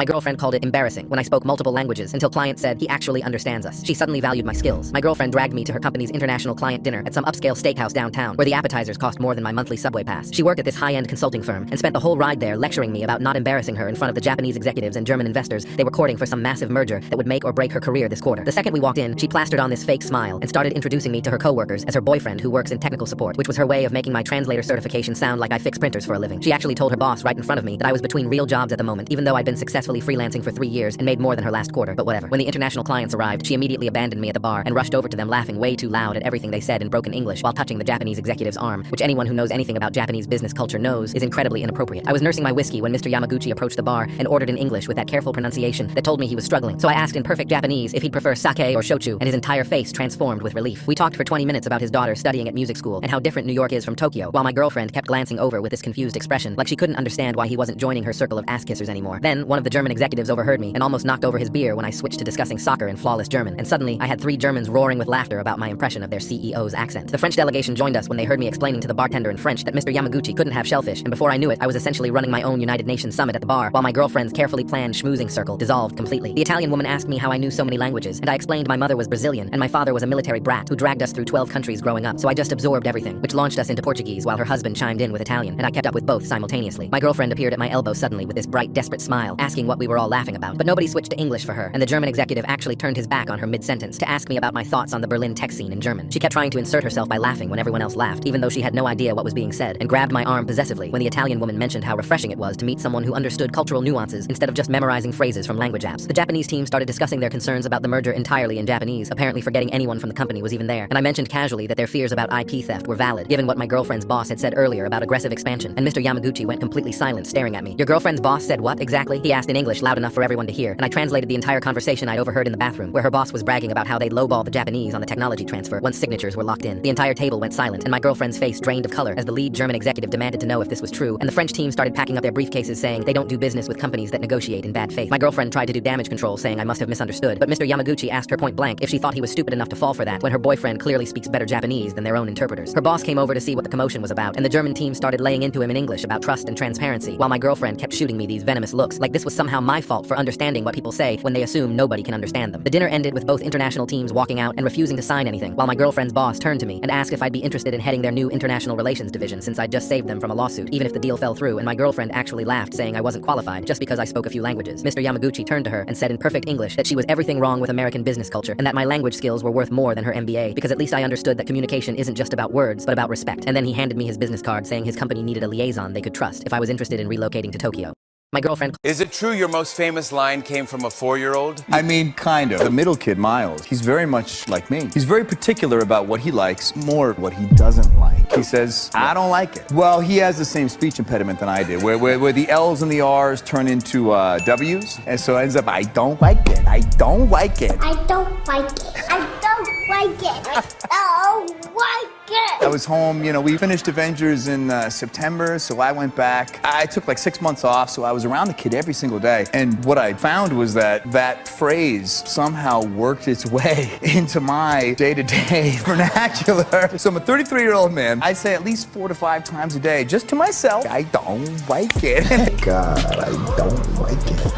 My girlfriend called it embarrassing when I spoke multiple languages until clients said he actually understands us. She suddenly valued my skills. My girlfriend dragged me to her company's international client dinner at some upscale steakhouse downtown where the appetizers cost more than my monthly subway pass. She worked at this high-end consulting firm and spent the whole ride there lecturing me about not embarrassing her in front of the Japanese executives and German investors they were courting for some massive merger that would make or break her career this quarter. The second we walked in, she plastered on this fake smile and started introducing me to her coworkers as her boyfriend who works in technical support, which was her way of making my translator certification sound like I fix printers for a living. She actually told her boss right in front of me that I was between real jobs at the moment, even though I'd been successfully freelancing for 3 years and made more than her last quarter, but whatever. When the international clients arrived, she immediately abandoned me at the bar and rushed over to them laughing way too loud at everything they said in broken English while touching the Japanese executive's arm, which anyone who knows anything about Japanese business culture knows is incredibly inappropriate. I was nursing my whiskey when Mr. Yamaguchi approached the bar and ordered in English with that careful pronunciation that told me he was struggling. So I asked in perfect Japanese if he'd prefer sake or shochu, and his entire face transformed with relief. We talked for 20 minutes about his daughter studying at music school and how different New York is from Tokyo, while my girlfriend kept glancing over with this confused expression, like she couldn't understand why he wasn't joining her circle of ass-kissers anymore. Then, one of the German executives overheard me and almost knocked over his beer when I switched to discussing soccer in flawless German, and suddenly I had 3 Germans roaring with laughter about my impression of their CEO's accent. The French delegation joined us when they heard me explaining to the bartender in French that Mr. Yamaguchi couldn't have shellfish, and before I knew it, I was essentially running my own United Nations summit at the bar, while my girlfriend's carefully planned schmoozing circle dissolved completely. The Italian woman asked me how I knew so many languages, and I explained my mother was Brazilian and my father was a military brat who dragged us through 12 countries growing up, so I just absorbed everything, which launched us into Portuguese while her husband chimed in with Italian, and I kept up with both simultaneously. My girlfriend appeared at my elbow suddenly with this bright, desperate smile, asking what we were all laughing about, but nobody switched to English for her, and the German executive actually turned his back on her mid-sentence to ask me about my thoughts on the Berlin tech scene in German. She kept trying to insert herself by laughing when everyone else laughed, even though she had no idea what was being said, and grabbed my arm possessively when the Italian woman mentioned how refreshing it was to meet someone who understood cultural nuances instead of just memorizing phrases from language apps. The Japanese team started discussing their concerns about the merger entirely in Japanese, apparently forgetting anyone from the company was even there, and I mentioned casually that their fears about IP theft were valid, given what my girlfriend's boss had said earlier about aggressive expansion, and Mr. Yamaguchi went completely silent, staring at me. "Your girlfriend's boss said what, exactly?" he asked in English loud enough for everyone to hear, and I translated the entire conversation I'd overheard in the bathroom, where her boss was bragging about how they'd lowball the Japanese on the technology transfer once signatures were locked in. The entire table went silent, and my girlfriend's face drained of color as the lead German executive demanded to know if this was true, and the French team started packing up their briefcases saying they don't do business with companies that negotiate in bad faith. My girlfriend tried to do damage control, saying I must have misunderstood, but Mr. Yamaguchi asked her point blank if she thought he was stupid enough to fall for that when her boyfriend clearly speaks better Japanese than their own interpreters. Her boss came over to see what the commotion was about, and the German team started laying into him in English about trust and transparency, while my girlfriend kept shooting me these venomous looks, like this was somehow my fault for understanding what people say when they assume nobody can understand them. The dinner ended with both international teams walking out and refusing to sign anything, while my girlfriend's boss turned to me and asked if I'd be interested in heading their new international relations division since I'd just saved them from a lawsuit, even if the deal fell through, and my girlfriend actually laughed, saying I wasn't qualified just because I spoke a few languages. Mr. Yamaguchi turned to her and said in perfect English that she was everything wrong with American business culture, and that my language skills were worth more than her MBA, because at least I understood that communication isn't just about words, but about respect. And then he handed me his business card saying his company needed a liaison they could trust if I was interested in relocating to Tokyo. My girlfriend... Is it true your most famous line came from a 4-year-old? I mean, kind of. The middle kid, Miles, he's very much like me. He's very particular about what he likes, more what he doesn't like. He says, I don't like it. Well, he has the same speech impediment than I did, where the L's and the R's turn into W's, and so it ends up, I don't like it. I don't like it. I don't like it. I don't like it. I don't like it. I was home, you know, we finished Avengers in September, so I went back. I took like 6 months off, so I was around the kid every single day. And what I found was that that phrase somehow worked its way into my day-to-day vernacular. So I'm a 33-year-old man. I say at least 4 to 5 times a day, just to myself, I don't like it. God, I don't like it.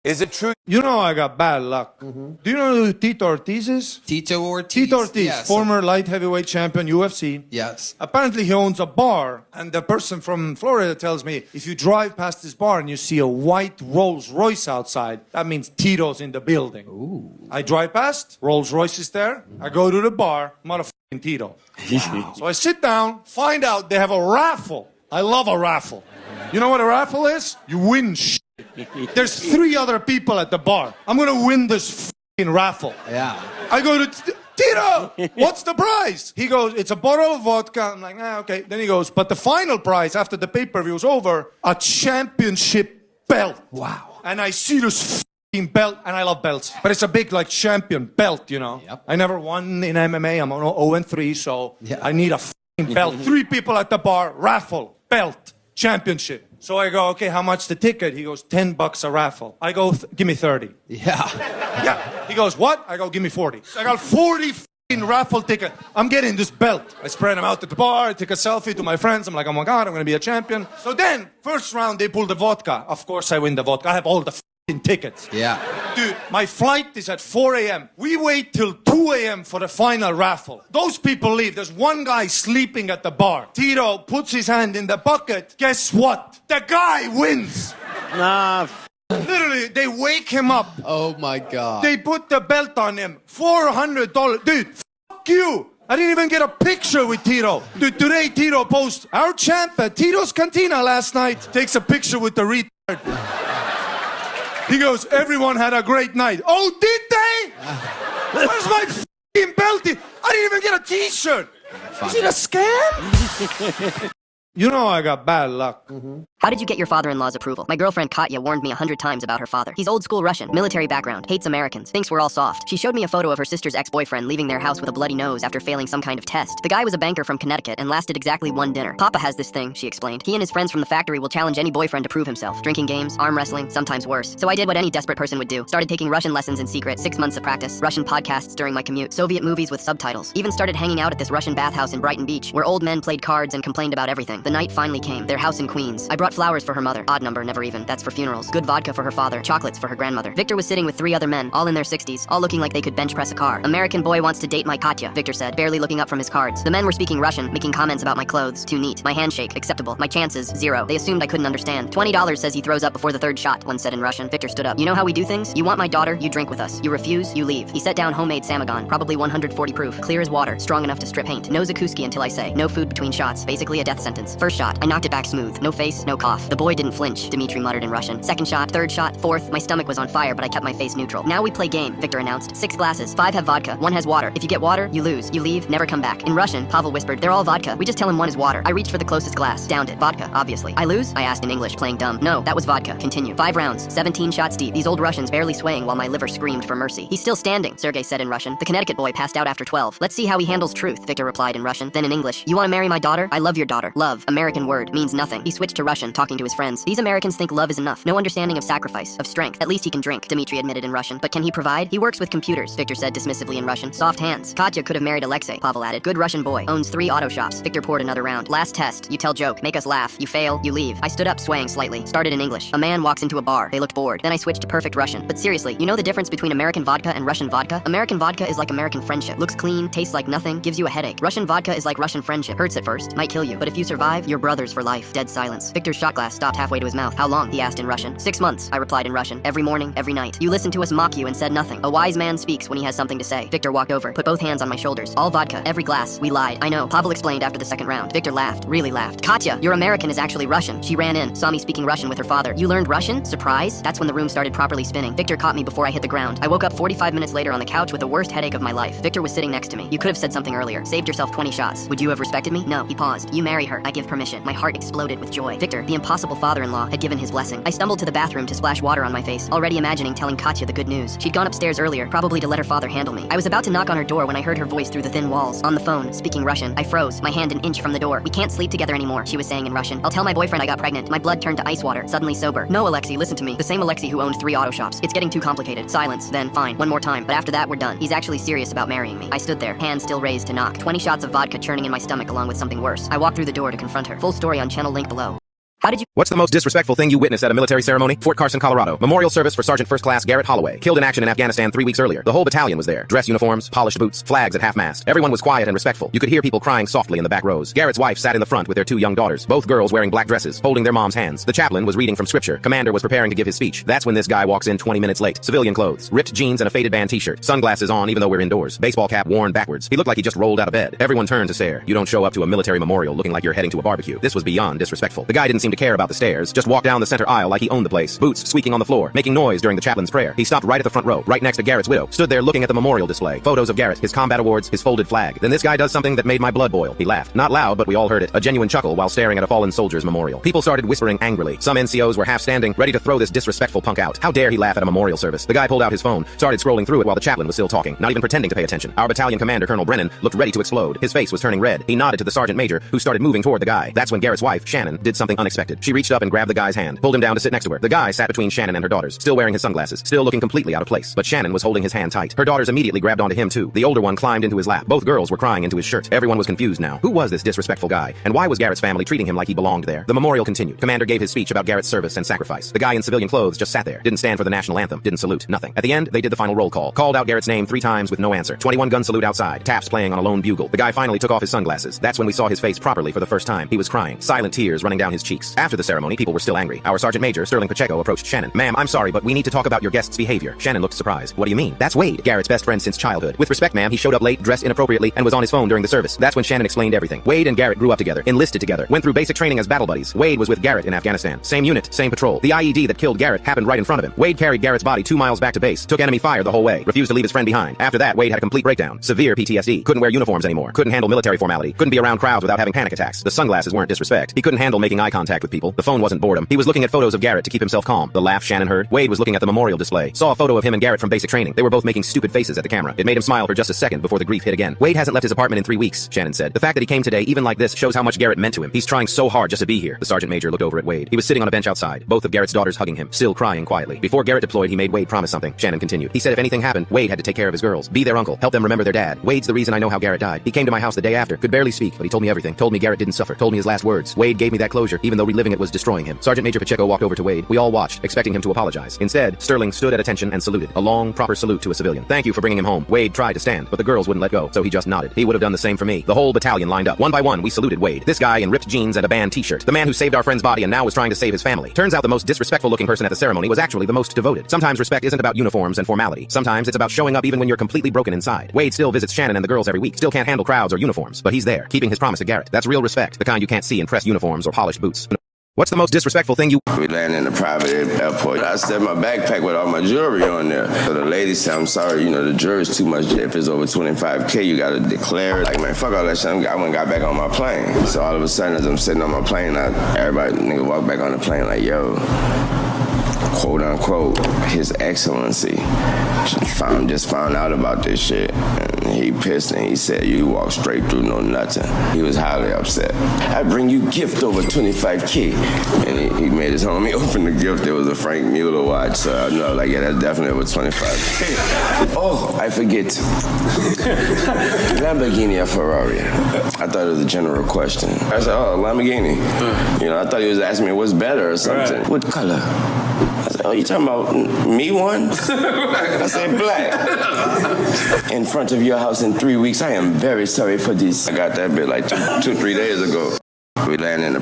Is it true? You know I got bad luck. Do you know who Tito Ortiz is? Tito Ortiz? Tito Ortiz, yes. former light heavyweight champion, UFC. Yes. Apparently he owns a bar, and the person from Florida tells me, if you drive past this bar and you see a white Rolls Royce outside, that means Tito's in the building. Ooh. I drive past, Rolls Royce is there, I go to the bar, motherfucking Tito. Wow. So I sit down, find out they have a raffle. I love a raffle. You know what a raffle is? You win shit. There's 3 other people at the bar. I'm gonna win this f***ing raffle. Yeah. I go to Tito, what's the prize? He goes, it's a bottle of vodka. I'm like, okay. Then he goes, but the final prize after the pay-per-view is over, a championship belt. Wow. And I see this f***ing belt, and I love belts, but it's a big like champion belt, you know. Yep. I never won in MMA. I'm on 0-3, so yeah. I need a f***ing belt. 3 people at the bar, raffle, belt, championship. So I go, okay, how much the ticket? He goes, $10 a raffle. I go, give me 30. Yeah. Yeah. He goes, what? I go, give me 40. So I got 40 f***ing raffle ticket. I'm getting this belt. I spread them out at the bar. I take a selfie to my friends. I'm like, oh my God, I'm going to be a champion. So then, first round, they pull the vodka. Of course, I win the vodka. I have all the tickets. Yeah. Dude, my flight is at 4 a.m. We wait till 2 a.m. for the final raffle. Those people leave. There's one guy sleeping at the bar. Tito puts his hand in the bucket. Guess what? The guy wins. Nah. Literally, they wake him up. Oh my God. They put the belt on him. $400. Dude, fuck you. I didn't even get a picture with Tito. Dude, today Tito posts, our champ at Tito's Cantina last night. Takes a picture with the retard. He goes, everyone had a great night. Oh, did they? Where's my f***ing belt? I didn't even get a t-shirt. Is it a scam? You know I got bad luck. How did you get your father-in-law's approval? My girlfriend Katya warned me 100 times about her father. He's old-school Russian, military background, hates Americans, thinks we're all soft. She showed me a photo of her sister's ex-boyfriend leaving their house with a bloody nose after failing some kind of test. The guy was a banker from Connecticut and lasted exactly one dinner. Papa has this thing, she explained. He and his friends from the factory will challenge any boyfriend to prove himself. Drinking games, arm wrestling, sometimes worse. So I did what any desperate person would do. Started taking Russian lessons in secret, 6 months of practice, Russian podcasts during my commute, Soviet movies with subtitles. Even started hanging out at this Russian bathhouse in Brighton Beach, where old men played cards and complained about everything. The night finally came. Their house in Queens. I brought flowers for her mother. Odd number, never even. That's for funerals. Good vodka for her father. Chocolates for her grandmother. Victor was sitting with 3 other men, all in their 60s, all looking like they could bench press a car. American boy wants to date my Katya, Victor said, barely looking up from his cards. The men were speaking Russian, making comments about my clothes. Too neat. My handshake, acceptable. My chances, 0. They assumed I couldn't understand. $20 says he throws up before the 3rd shot, one said in Russian. Victor stood up. You know how we do things? You want my daughter, you drink with us. You refuse, you leave. He set down homemade Samagon, probably 140 proof, clear as water, strong enough to strip paint. No Zakuski until I say. No food between shots. Basically a death sentence. First shot, I knocked it back smooth. No face, no cough. The boy didn't flinch, Dmitri muttered in Russian. Second shot, 3rd shot, 4th, my stomach was on fire, but I kept my face neutral. Now we play game, Victor announced. 6 glasses, 5 have vodka, 1 has water. If you get water, you lose. You leave, never come back. In Russian, Pavel whispered, they're all vodka. We just tell him 1 is water. I reached for the closest glass, downed it. Vodka, obviously. I lose? I asked in English, playing dumb. No, that was vodka. Continue. 5 rounds, 17 shots deep. These old Russians barely swaying while my liver screamed for mercy. He's still standing, Sergei said in Russian. The Connecticut boy passed out after 12. Let's see how he handles truth, Victor replied in Russian. Then in English, you want to marry my daughter? I love your daughter. Love, American word, means nothing. He switched to Russian, talking to his friends. These Americans think love is enough. No understanding of sacrifice, of strength. At least he can drink, Dmitri admitted in Russian. But can he provide? He works with computers, Victor said dismissively in Russian. Soft hands. Katya could have married Alexei, Pavel added. Good Russian boy. Owns 3 auto shops. Victor poured another round. Last test. You tell joke. Make us laugh. You fail. You leave. I stood up, swaying slightly. Started in English. A man walks into a bar. They looked bored. Then I switched to perfect Russian. But seriously, you know the difference between American vodka and Russian vodka? American vodka is like American friendship. Looks clean, tastes like nothing, gives you a headache. Russian vodka is like Russian friendship. Hurts at first, might kill you. But if you survive, you're brothers for life. Dead silence. Victor's shot glass stopped halfway to his mouth. How long? He asked in Russian. 6 months, I replied in Russian. Every morning, every night. You listened to us mock you and said nothing. A wise man speaks when he has something to say. Victor walked over, put both hands on my shoulders. All vodka, every glass. We lied. I know. Pavel explained after the 2nd round. Victor laughed, really laughed. Katya, your American is actually Russian. She ran in, saw me speaking Russian with her father. You learned Russian? Surprise? That's when the room started properly spinning. Victor caught me before I hit the ground. I woke up 45 minutes later on the couch with the worst headache of my life. Victor was sitting next to me. You could have said something earlier. Saved yourself 20 shots. Would you have respected me? No. He paused. You marry her. I give permission. My heart exploded with joy. Victor, the impossible father-in-law, had given his blessing. I stumbled to the bathroom to splash water on my face, already imagining telling Katya the good news. She'd gone upstairs earlier, probably to let her father handle me. I was about to knock on her door when I heard her voice through the thin walls. On the phone, speaking Russian. I froze, my hand an inch from the door. We can't sleep together anymore, she was saying in Russian. I'll tell my boyfriend I got pregnant. My blood turned to ice water, suddenly sober. No, Alexei, listen to me. The same Alexei who owned 3 auto shops. It's getting too complicated. Silence. Then, fine. One more time. But after that, we're done. He's actually serious about marrying me. I stood there, hand still raised to knock. 20 shots of vodka churning in my stomach along with something worse. I walked through the door to confront her. Full story on channel link below. How did you— What's the most disrespectful thing you witnessed at a military ceremony? Fort Carson, Colorado. Memorial service for Sergeant First Class Garrett Holloway. Killed in action in Afghanistan 3 weeks earlier. The whole battalion was there. Dress uniforms, polished boots, flags at half-mast. Everyone was quiet and respectful. You could hear people crying softly in the back rows. Garrett's wife sat in the front with their 2 young daughters. Both girls wearing black dresses, holding their mom's hands. The chaplain was reading from scripture. Commander was preparing to give his speech. That's when this guy walks in 20 minutes late. Civilian clothes, ripped jeans and a faded band t-shirt. Sunglasses on even though we're indoors. Baseball cap worn backwards. He looked like he just rolled out of bed. Everyone turned to stare. You don't show up to a military memorial looking like you're heading to a barbecue. This was beyond disrespectful. The guy didn't seem to care about the stairs. Just walked down the center aisle like he owned the place. Boots squeaking on the floor, making noise during the chaplain's prayer. He stopped right at the front row, right next to Garrett's widow. Stood there looking at the memorial display. Photos of Garrett, his combat awards, his folded flag. Then this guy does something that made my blood boil. He laughed. Not loud, but we all heard it. A genuine chuckle while staring at a fallen soldier's memorial. People started whispering angrily. Some NCOs were half standing, ready to throw this disrespectful punk out. How dare he laugh at a memorial service? The guy pulled out his phone, started scrolling through it while the chaplain was still talking, not even pretending to pay attention. Our battalion commander, Colonel Brennan, looked ready to explode. His face was turning red. He nodded to the sergeant major, who started moving toward the guy. That's when Garrett's wife, Shannon, did something unexpected. unexpected. She reached up and grabbed the guy's hand, pulled him down to sit next to her. The guy sat between Shannon and her daughters, still wearing his sunglasses, still looking completely out of place. But Shannon was holding his hand tight. Her daughters immediately grabbed onto him too. The older one climbed into his lap. Both girls were crying into his shirt. Everyone was confused now. Who was this disrespectful guy? And why was Garrett's family treating him like he belonged there? The memorial continued. Commander gave his speech about Garrett's service and sacrifice. The guy in civilian clothes just sat there, didn't stand for the national anthem, didn't salute, nothing. At the end, they did the final roll call, called out Garrett's name 3 times with no answer. 21 gun salute outside, taps playing on a lone bugle. The guy finally took off his sunglasses. That's when we saw his face properly for the first time. He was crying, silent tears running down his cheeks. After the ceremony, people were still angry. Our Sergeant Major, Sterling Pacheco, approached Shannon. Ma'am, I'm sorry, but we need to talk about your guest's behavior. Shannon looked surprised. What do you mean? That's Wade, Garrett's best friend since childhood. With respect, ma'am, he showed up late, dressed inappropriately, and was on his phone during the service. That's when Shannon explained everything. Wade and Garrett grew up together, enlisted together, went through basic training as battle buddies. Wade was with Garrett in Afghanistan. Same unit, same patrol. The IED that killed Garrett happened right in front of him. Wade carried Garrett's body 2 miles back to base, took enemy fire the whole way, refused to leave his friend behind. After that, Wade had a complete breakdown. Severe PTSD. Couldn't wear uniforms anymore. Couldn't handle military formality. Couldn't be around crowds without having panic attacks. The sunglasses weren't disrespect. He couldn't handle making eye contact with people. The phone wasn't boredom. He was looking at photos of Garrett to keep himself calm. The laugh Shannon heard. Wade was looking at the memorial display. Saw a photo of him and Garrett from basic training. They were both making stupid faces at the camera. It made him smile for just a second before the grief hit again. Wade hasn't left his apartment in 3 weeks, Shannon said. The fact that he came today, even like this, shows how much Garrett meant to him. He's trying so hard just to be here. The sergeant major looked over at Wade. He was sitting on a bench outside, both of Garrett's daughters hugging him, still crying quietly. Before Garrett deployed, he made Wade promise something. Shannon continued. He said if anything happened, Wade had to take care of his girls, be their uncle, help them remember their dad. Wade's the reason I know how Garrett died. He came to my house the day after, could barely speak, but he told me everything. Told me Garrett didn't suffer. Told me his last words. Wade gave me that closure, even though reliving it was destroying him. Sergeant Major Pacheco walked over to Wade. We all watched, expecting him to apologize. Instead, Sterling stood at attention and saluted. A long, proper salute to a civilian. Thank you for bringing him home. Wade tried to stand, but the girls wouldn't let go, so he just nodded. He would have done the same for me. The whole battalion lined up. One by one, we saluted Wade. This guy in ripped jeans and a band t-shirt. The man who saved our friend's body and now was trying to save his family. Turns out the most disrespectful looking person at the ceremony was actually the most devoted. Sometimes respect isn't about uniforms and formality. Sometimes it's about showing up even when you're completely broken inside. Wade still visits Shannon and the girls every week. Still can't handle crowds or uniforms, but he's there, keeping his promise to Garrett. That's real respect, the kind you can't see in pressed uniforms or polished boots. What's the most disrespectful thing you— We landed in a private airport. I set my backpack with all my jewelry on there. So the lady said, I'm sorry, you know, the jewelry's too much. If it's over 25K, you gotta declare it. Like, man, fuck all that shit. I went and got back on my plane. So all of a sudden, as I'm sitting on my plane, everybody nigga walk back on the plane like, yo, quote unquote, His Excellency just found out about this shit. And he pissed and he said, you walk straight through, no nothing. He was highly upset. I bring you gift over 25K. And he made his homie open the gift. It was a Frank Mueller watch. So I know, like, yeah, that's definitely over 25K. Oh, I forget. Lamborghini or Ferrari? I thought it was a general question. I said, oh, Lamborghini. You know, I thought he was asking me what's better or something. Right. What color? I said, oh, you talking about me one? I said, black. In front of your house in 3 weeks. I am very sorry for this. I got that bit like two, 3 days ago. We landed in the